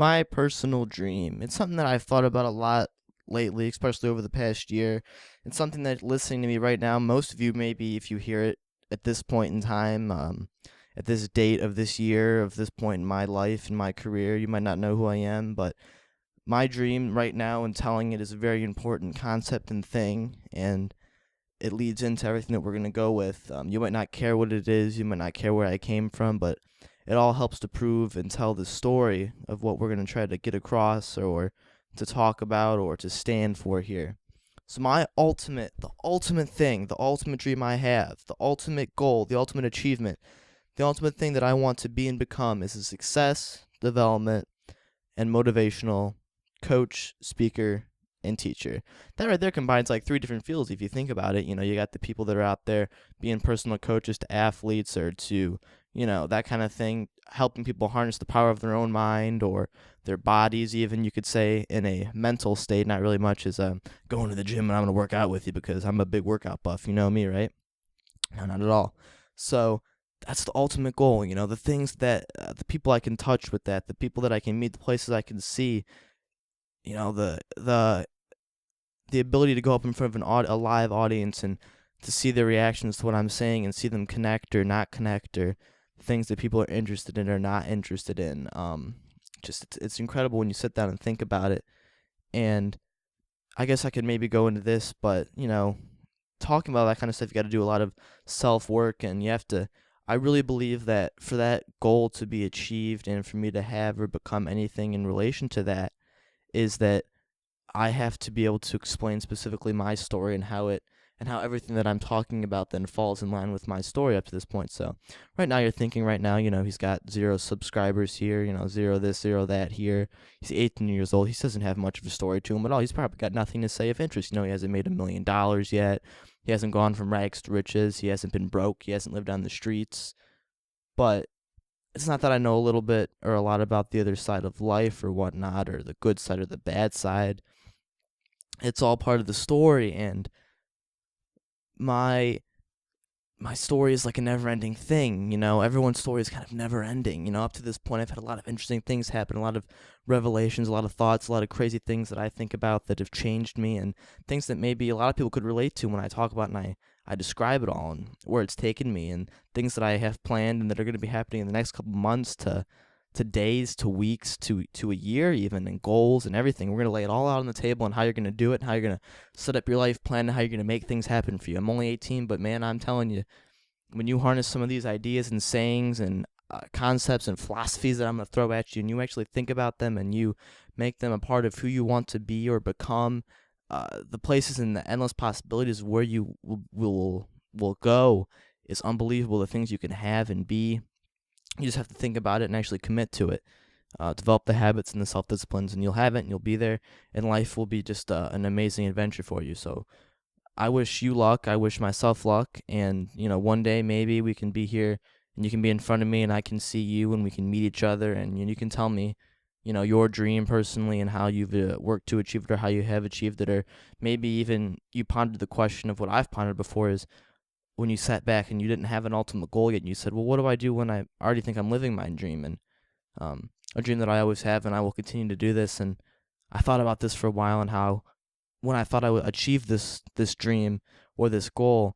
My personal dream. It's something that I've thought about a lot lately, especially over the past year. It's something that listening to me right now, most of you maybe if you hear it at this point in time, at this date of this year, of this point in my life, in my career, you might not know who I am, but my dream right now and telling it is a very important concept and thing, and it leads into everything that we're going to go with. You might not care what it is, you might not care where I came from, but it all helps to prove and tell the story of what we're going to try to get across or to talk about or to stand for here. So the ultimate thing, the ultimate dream I have, the ultimate goal, the ultimate achievement, the ultimate thing that I want to be and become is a success, development, and motivational coach, speaker, and teacher. That right there combines like three different fields if you think about it. You got the people that are out there being personal coaches to athletes or to, that kind of thing, helping people harness the power of their own mind or their bodies, even you could say in a mental state, not really much as going to the gym and I'm going to work out with you because I'm a big workout buff. You know me, right? No, not at all. So that's the ultimate goal, the things that the people I can touch with that, the people that I can meet, the places I can see, the ability to go up in front of a live audience and to see their reactions to what I'm saying and see them connect or not connect or things that people are interested in or not interested in. Just it's incredible when you sit down and think about it. And I guess I could maybe go into this, but talking about that kind of stuff, you got to do a lot of self work, and you have to. I really believe that for that goal to be achieved and for me to have or become anything in relation to that is that I have to be able to explain specifically my story and how everything that I'm talking about then falls in line with my story up to this point. So right now you're thinking right now, he's got 0 subscribers here, 0 this, 0 that here. He's 18 years old. He doesn't have much of a story to him at all. He's probably got nothing to say of interest. He hasn't made $1 million yet. He hasn't gone from rags to riches. He hasn't been broke. He hasn't lived on the streets. But it's not that I know a little bit or a lot about the other side of life or whatnot, or the good side or the bad side. It's all part of the story, and my story is like a never-ending thing. Everyone's story is kind of never-ending. Up to this point, I've had a lot of interesting things happen, a lot of revelations, a lot of thoughts, a lot of crazy things that I think about that have changed me, and things that maybe a lot of people could relate to when I talk about and I describe it all and where it's taken me, and things that I have planned and that are going to be happening in the next couple months to days, to weeks, to a year even, and goals and everything. We're going to lay it all out on the table and how you're going to do it and how you're going to set up your life plan and how you're going to make things happen for you. I'm only 18, but man, I'm telling you, when you harness some of these ideas and sayings and concepts and philosophies that I'm going to throw at you, and you actually think about them and you make them a part of who you want to be or become, the places and the endless possibilities where you will go is unbelievable. The things you can have and be. You just have to think about it and actually commit to it. Develop the habits and the self-disciplines, and you'll have it, and you'll be there, and life will be just an amazing adventure for you. So I wish you luck. I wish myself luck, and one day maybe we can be here, and you can be in front of me, and I can see you, and we can meet each other, and you can tell me, your dream personally and how you've worked to achieve it or how you have achieved it, or maybe even you pondered the question of what I've pondered before is, when you sat back and you didn't have an ultimate goal yet, and you said, well, what do I do when I already think I'm living my dream? And a dream that I always have, and I will continue to do this. And I thought about this for a while, and how when I thought I would achieve this dream or this goal,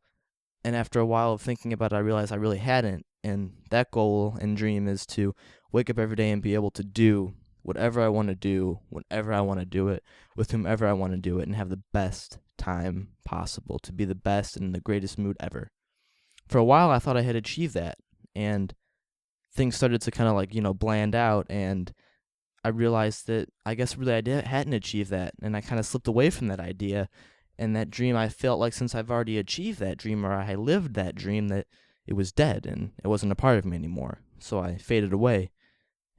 and after a while of thinking about it, I realized I really hadn't. And that goal and dream is to wake up every day and be able to do whatever I want to do, whenever I want to do it, with whomever I want to do it, and have the best time possible, to be the best and in the greatest mood ever. For a while, I thought I had achieved that, and things started to kind of bland out, and I realized that I guess really hadn't achieved that, and I kind of slipped away from that idea, and that dream, I felt like since I've already achieved that dream, or I lived that dream, that it was dead, and it wasn't a part of me anymore. So I faded away,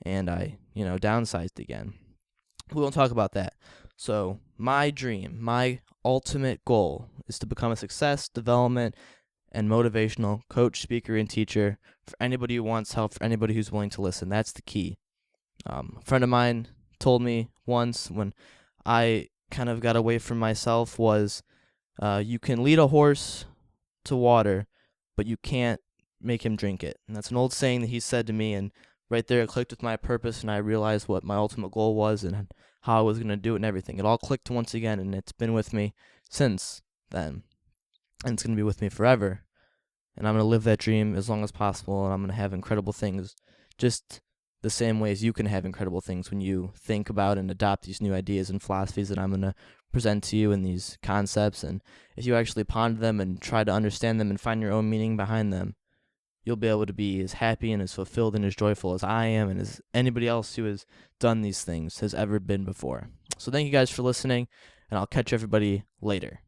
and I, downsized again. We won't talk about that. So my dream, my ultimate goal is to become a success, development, and motivational coach, speaker, and teacher for anybody who wants help, for anybody who's willing to listen. That's the key. A friend of mine told me once when I kind of got away from myself was, you can lead a horse to water, but you can't make him drink it. And that's an old saying that he said to me, and right there it clicked with my purpose, and I realized what my ultimate goal was and how I was going to do it and everything. It all clicked once again, and it's been with me since then, and it's going to be with me forever. And I'm going to live that dream as long as possible, and I'm going to have incredible things just the same way as you can have incredible things when you think about and adopt these new ideas and philosophies that I'm going to present to you, in these concepts. And if you actually ponder them and try to understand them and find your own meaning behind them, you'll be able to be as happy and as fulfilled and as joyful as I am and as anybody else who has done these things has ever been before. So thank you guys for listening, and I'll catch everybody later.